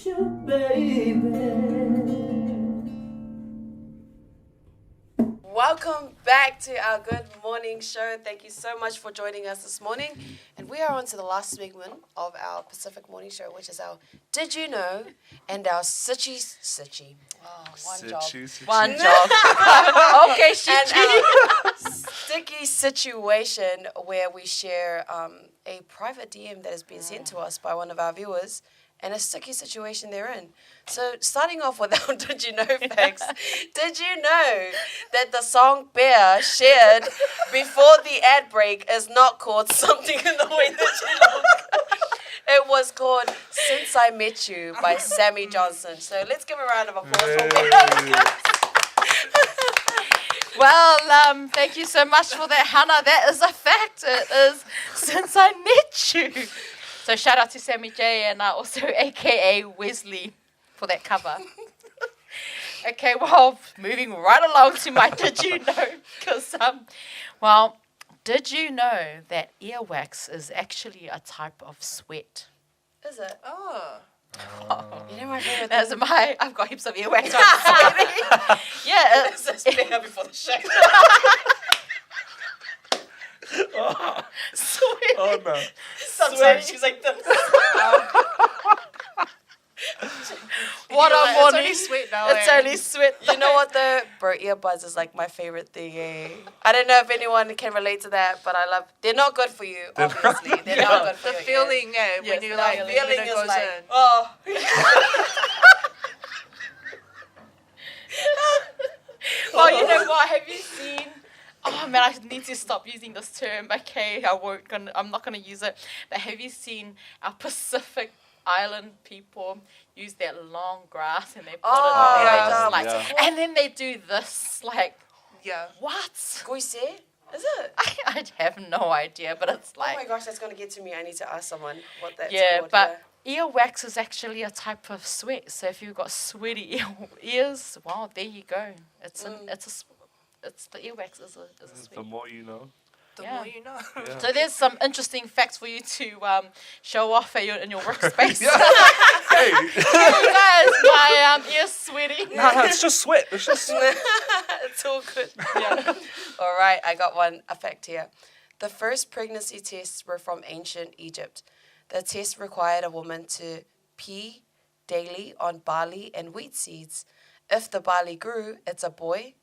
miss you, baby. Welcome back to our Good Morning Show. Thank you so much for joining us this morning. And we are on to the last segment of our Pacific Morning Show, which is our Did You Know? And our Sitchy. Oh, one job. One job. Okay, And Shichi. our sticky situation where we share a private DM that has been sent to us by one of our viewers and a sticky situation they're in. So starting off with our Did You Know facts, did you know that the song Pea shared before the ad break is not called Something in the Way That You Look? It was called Since I Met You by Sammy Johnson. So let's give a round of applause for Pea. Well, thank you so much for that, Hana. That is a fact. It is Since I Met You. So shout out to Sammy J and also AKA Wesley for that cover. Okay, well, moving right along to my Did You Know? Because, well, did you know that earwax is actually a type of sweat? Is it? Oh. You know my favorite That's thing? I've got heaps of earwax on sweating. Yeah, It's just Pea before the show. sweat. Oh no. Sometimes she's like this. What a It's morning. only sweat now. It's only sweat. You know what though? Bro, earbuds is like my favorite thing. Eh? I don't know if anyone can relate to that, but I love. They're not good for you, obviously. They're not good for The your feeling, yeah, Yes, when you the like, feeling. when Feeling it is goes like, in. oh. Well, you know what? Have you seen? Oh man, I need to stop using this term. Okay, I'm not gonna use it. But have you seen our Pacific Island people use that long grass and they put Oh, it and yeah. they just like, Yeah. and then they do this like Yeah. what? Goise? Is it? I have no idea, but it's Oh my like gosh, that's gonna get to me. I need to ask someone what that's yeah, called. but earwax is actually a type of sweat. So if you've got sweaty ears, well, there you go. It's the earwax is a The sweat. more you know. The Yeah. more you know. Yeah. So there's some interesting facts for you to show off at in your workspace. Hey. Hey guys, my ears sweaty. No, it's just sweat. It's just sweat. It's all good. Yeah. All right, I got a fact here. The first pregnancy tests were from ancient Egypt. The test required a woman to pee daily on barley and wheat seeds. If the barley grew, it's a boy.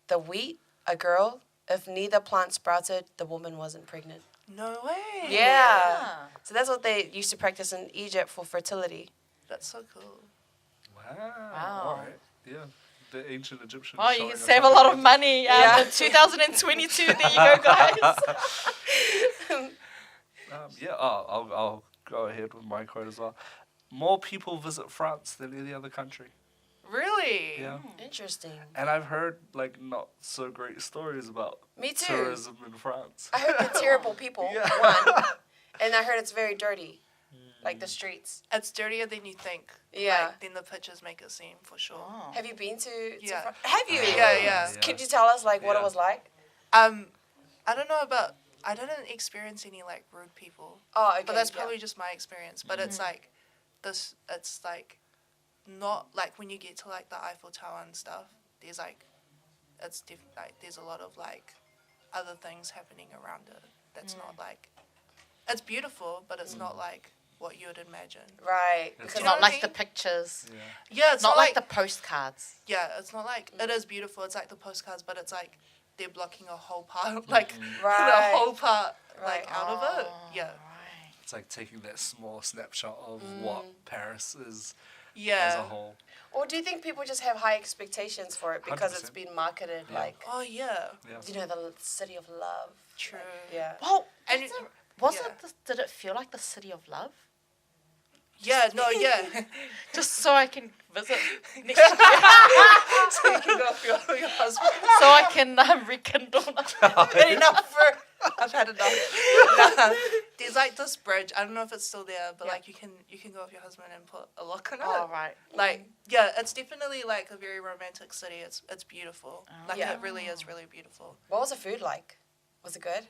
The wheat, a girl. If neither plant sprouted, the woman wasn't pregnant. No way. Yeah. So that's what they used to practice in Egypt for fertility. That's so cool. Wow. All right. Yeah. The ancient Egyptians. Oh, you showing can us save a how lot to of do money. Yeah. In 2022, there you go, guys. Yeah, I'll go ahead with my quote as well. More people visit France than any other country. Really? Yeah. Interesting. And I've heard like not so great stories about Me too. tourism in France. I heard they're terrible people, Yeah. one. And I heard it's very dirty. Like the streets. It's dirtier than you think. Yeah. Like, than the pictures make it seem, for sure. Oh. Have you been to Yeah. France? Have you? Yeah, yeah. Could you tell us like what it Yeah. was like? I don't know about. I didn't experience any like rude people, Oh, okay. but that's yeah. probably just my experience. But it's like, this. It's like, not like when you get to like the Eiffel Tower and stuff. There's like, like there's a lot of like, other things happening around it. That's not like, it's beautiful, but it's not like what you would imagine. Right. It's It's Because know not what I like the mean? pictures. Yeah. Yeah, it's Not like the postcards. Yeah, it's not like it is beautiful. It's like the postcards, but it's like they're blocking a whole part, like Right. the whole part, like Right. out of it. Yeah, Right. It's like taking that small snapshot of what Paris is as a yeah. whole. Or do you think people just have high expectations for it because it's 100%. been marketed Yeah. like, Oh yeah, Yeah. you know, the city of love? true. Yeah. Well, And was yeah. it? Did it feel like the city of love? Yeah, no, yeah. Just so I can visit next year, So you can go with your husband. so I can rekindle. Enough for. I've had enough. Nah. There's like this bridge. I don't know if it's still there, but Yeah. like you can go with your husband and put a lock on it. Oh right. Like yeah, it's definitely like a very romantic city. It's beautiful. Like Yeah. it really is really beautiful. What was the food like? Was it good?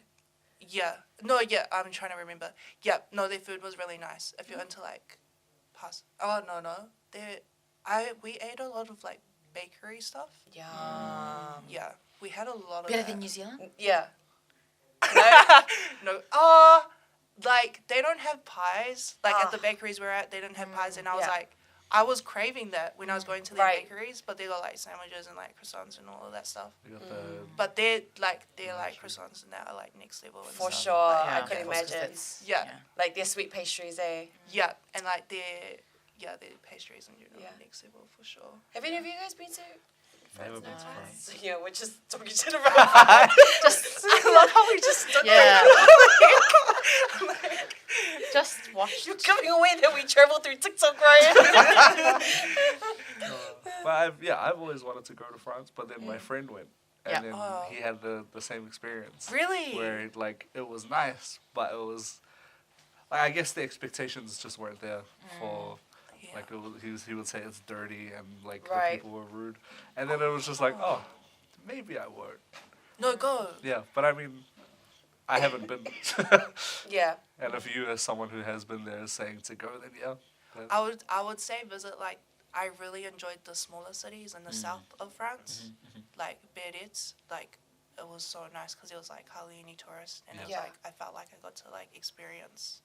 Yeah. No, yeah, I'm trying to remember. Yeah, no, their food was really nice. If you're into like Oh no. We ate a lot of like bakery stuff. Yeah. Yeah, we had a lot of Better that. than New Zealand? Yeah. No. Like they don't have pies. Like at the bakeries we're at, they didn't have pies, and I was yeah. like, I was craving that when I was going to the Right. bakeries, but they got like sandwiches and like croissants and all of that stuff. You got the But they're like croissants and that are like next level. And For stuff. sure. Like, I of could course, 'cause imagine. that's- Yeah. Like their sweet pastries, eh? Yeah, and like their pastries in general, Yeah. next level for sure. Have any of you guys been to never France? been No. to France. Yeah, we're just talking shit about Just, I love how we just stuck yeah. Just watch. You're giving away that we travel through TikTok, right? But I've always wanted to go to France, but then my friend went, and Yeah. then Oh. he had the same experience. Really? Where like it was nice, but it was like I guess the expectations just weren't there for Yeah. like he would say it's dirty and like Right. the people were rude, and then it was just like maybe I won't. No, go. Yeah, but I mean, I haven't been. Yeah. And if you, as someone who has been there, is saying to go, then yeah. I would say visit like I really enjoyed the smaller cities in the south of France, like Biarritz. Like it was so nice because it was like hardly any tourists, and it was Yeah. like I felt like I got to like experience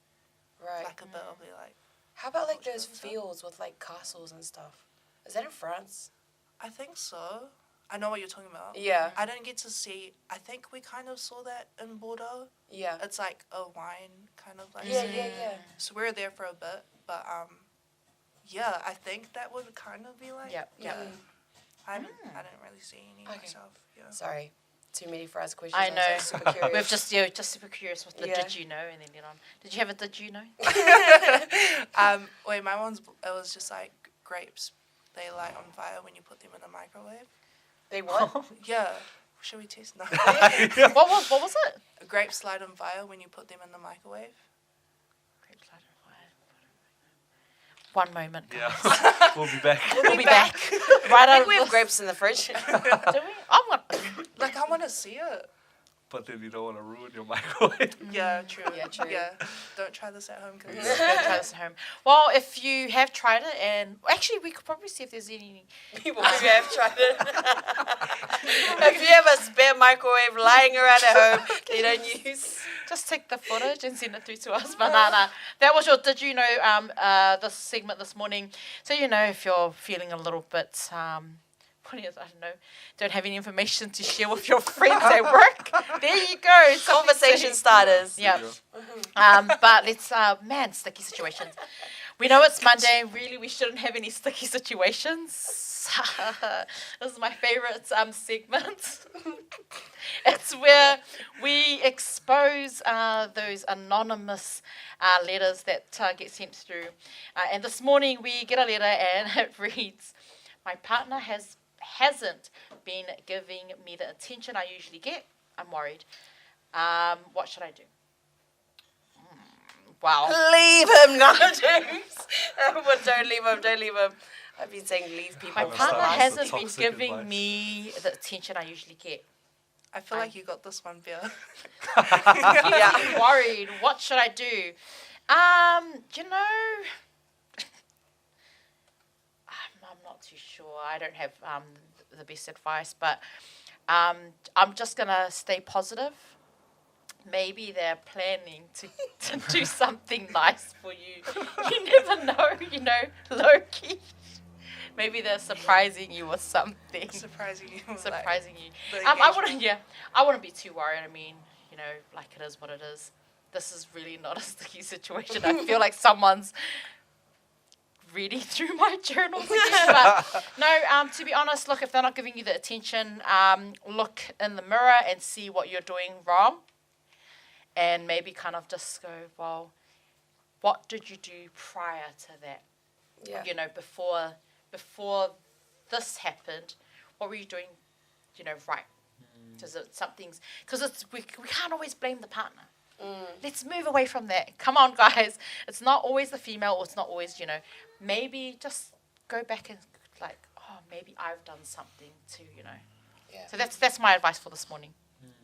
Right. like a bit of the like. How about like those Culture and stuff. fields with like castles and stuff? Is that in France? I think so. I know what you're talking about. Yeah. I didn't get to see. I think we kind of saw that in Bordeaux. Yeah. It's like a wine kind of like. Yeah, city. yeah. So we were there for a bit, but yeah, I think that would kind of be like. Yep, yep. I didn't really see any Okay. myself. Yeah. Sorry. Too many for us questions. I I'm know. super curious. We've just super curious with the Yeah. did you know and then get on. Did you have a did you know? Wait, my one's it was just like grapes. They light on fire when you put them in the microwave. They what? Yeah. Should we test? No. What was it? Grapes light on fire when you put them in the microwave. One moment. Yeah, we'll be back. We'll be back. Right I out think of we have this. grapes in the fridge. Do we? I'm gonna. Like I want to see it. But then you don't want to ruin your microwave. Yeah, true. Yeah, true. Yeah. Don't try this at home, cause Don't try this at home. Well, if you have tried it, and actually, we could probably see if there's any. People who have tried it. If you have a spare microwave lying around at home that you don't use. Just take the footage and send it through to us. But no. That was your did you know this segment this morning. So you know if you're feeling a little bit what is, I don't know, don't have any information to share with your friends at work. There you go. Conversation starters. Yeah. But let's sticky situations. We know it's Monday. Really, we shouldn't have any sticky situations. This is my favorite segment. It's where we expose those anonymous letters that get sent through. And this morning we get a letter and it reads, "My partner hasn't been giving me the attention I usually get. I'm worried. What should I do?" Wow. Leave him, no jokes. But don't leave him. I've been saying leave people. My That's partner the hasn't been toxic giving advice. me the attention I usually get. I feel like you got this one, Pea. Yeah. I'm worried. What should I do? You know, I'm not too sure. I don't have the best advice, but I'm just gonna stay positive. Maybe they're planning to do something nice for you. You never know, low key. Maybe they're surprising you with something. Surprising you. Surprising you. the I wouldn't be too worried. I mean, like it is what it is. This is really not a sticky situation. I feel like someone's reading through my journals again. But no, to be honest, look, if they're not giving you the attention, look in the mirror and see what you're doing wrong. And maybe kind of just go, well, what did you do prior to that? Yeah. Before this happened, what were you doing, right? Because we can't always blame the partner. Let's move away from that. Come on, guys. It's not always the female, or it's not always, maybe just go back and like, oh, maybe I've done something to, Yeah. So that's my advice for this morning.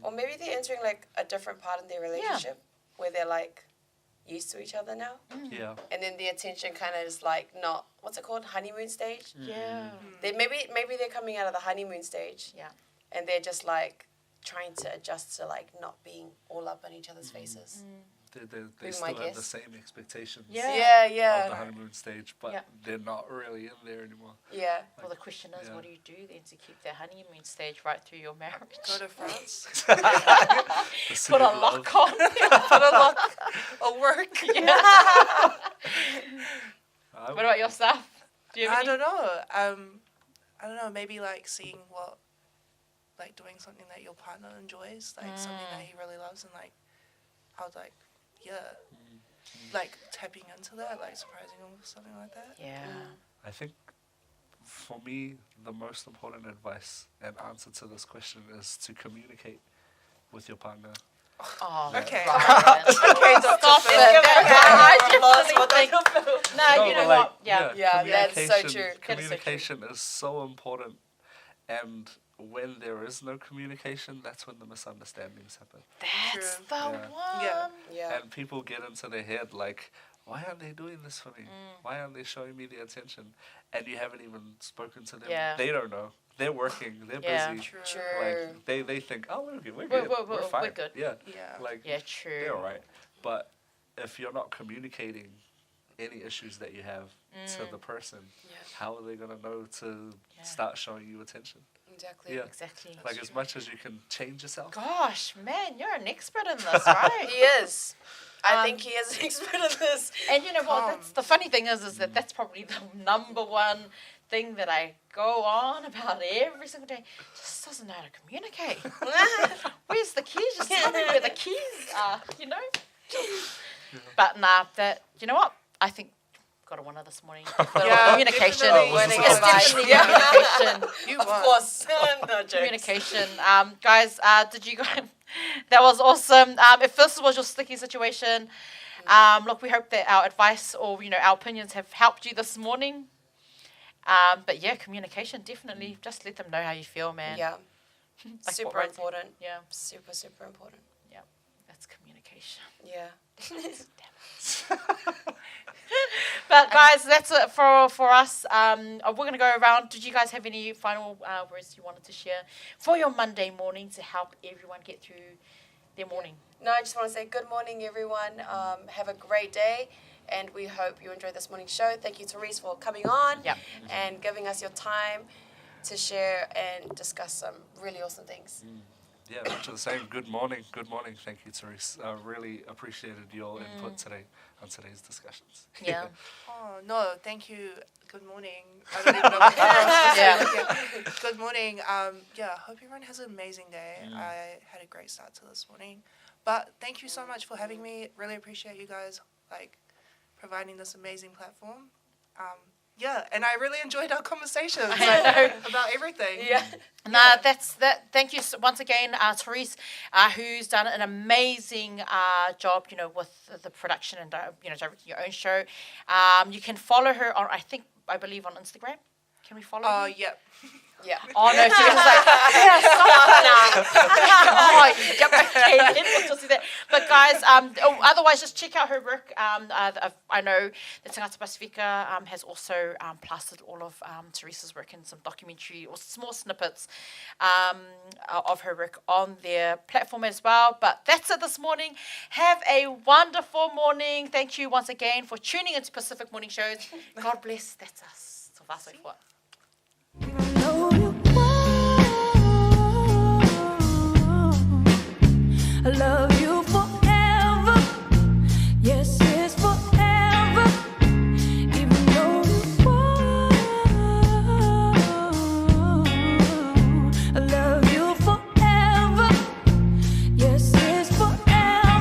Or maybe they're entering like a different part in their relationship where they're like, used to each other now. Yeah. And then the attention kind of is like not, what's it called, honeymoon stage. Yeah. Maybe they're coming out of the honeymoon stage. Yeah. And they're just like trying to adjust to like not being all up in each other's faces. They Be still my have the guess. same expectations Yeah. Yeah, of the yeah, honeymoon stage, but Yeah. they're not really in there anymore. yeah. Well, the question is, Yeah. what do you do then to keep that honeymoon stage right through your marriage? Go to France. The Put city a of love. lock on. Put a lock. Or work. I- What about yourself? Do you have I any? don't know. I don't know. Maybe like seeing what, like doing something that your partner enjoys, like something that he really loves, and like I was like, yeah, like tapping into that, like surprising him with something like that. Yeah. I think for me, the most important advice and answer to this question is to communicate with your partner. Oh, Okay. right. Okay, Stop Phil. it. I Lost just what think, no, you but know like, what? Yeah. Yeah, that's so communication- true. That is so true. Communication is so important, and when there is no communication, that's when the misunderstandings happen. That's True. the Yeah. one. Yeah. Yeah. And people get into their head like, why aren't they doing this for me? Why aren't they showing me the attention? And you haven't even spoken to them. Yeah. They don't know. They're working. They're Yeah. busy. True. True. Like they think, oh, we're good. We're We're- good. we're- We're we're fine. good. Yeah. Yeah. Like Yeah, true. they're all right. But if you're not communicating any issues that you have to the person, Yeah. how are they gonna know to Yeah. start showing you attention? Exactly. Yeah. Exactly. Like as much as you can change yourself. Gosh, man, you're an expert in this, right? He is. I Um, think he is an expert in this. And you know what? That's the funny thing is that that's probably the number one thing that I go on about every single day. Just doesn't know how to communicate. Where's the keys? Just tell me where the keys are. You know. But nah, you know what? I think got a winner this morning. Yeah, Communication. definitely winning It's advice. definitely Yeah. communication. You Of won. course. No jokes. Communication. Guys, did you guys? That was awesome. If this was your sticky situation, look, we hope that our advice or our opinions have helped you this morning. But yeah, communication definitely. Just let them know how you feel, man. Yeah. Like Super what Rosie- important. Yeah, Super, super important. that's communication. Yeah. But guys, that's it for us. We're gonna go around. Did you guys have any final words you wanted to share for your Monday morning to help everyone get through their morning? No, I just want to say good morning, everyone. Have a great day, and we hope you enjoyed this morning's show. Thank you, Torisse, for coming on Yep. and giving us your time to share and discuss some really awesome things. Yeah, much of the same. Good morning. Good morning. Thank you, Torisse. I really appreciated your input today on today's discussions. Yeah. Oh no, thank you. Good morning. I don't even know what else to say. Yeah. Like, yeah. Good morning. Yeah, hope everyone has an amazing day. I had a great start to this morning. But thank you so much for having me. Really appreciate you guys providing this amazing platform. Yeah, and I really enjoyed our conversations about everything. Yeah. Nah, that's that. Thank you once again, Torisse, who's done an amazing job, with the production and directing your own show. You can follow her on, I believe, on Instagram. Can we follow? Oh, you? yep. Yeah. Oh no, she was like, yeah, stop now. Oh, yep, okay, then we'll just do that. But guys, otherwise just check out her work. I know that Tangata Pasifika has also plastered all of Teresa's work in some documentary or small snippets of her work on their platform as well. But that's it this morning. Have a wonderful morning. Thank you once again for tuning into Pacific Morning Shows. God bless. That's us. So that's what. I know you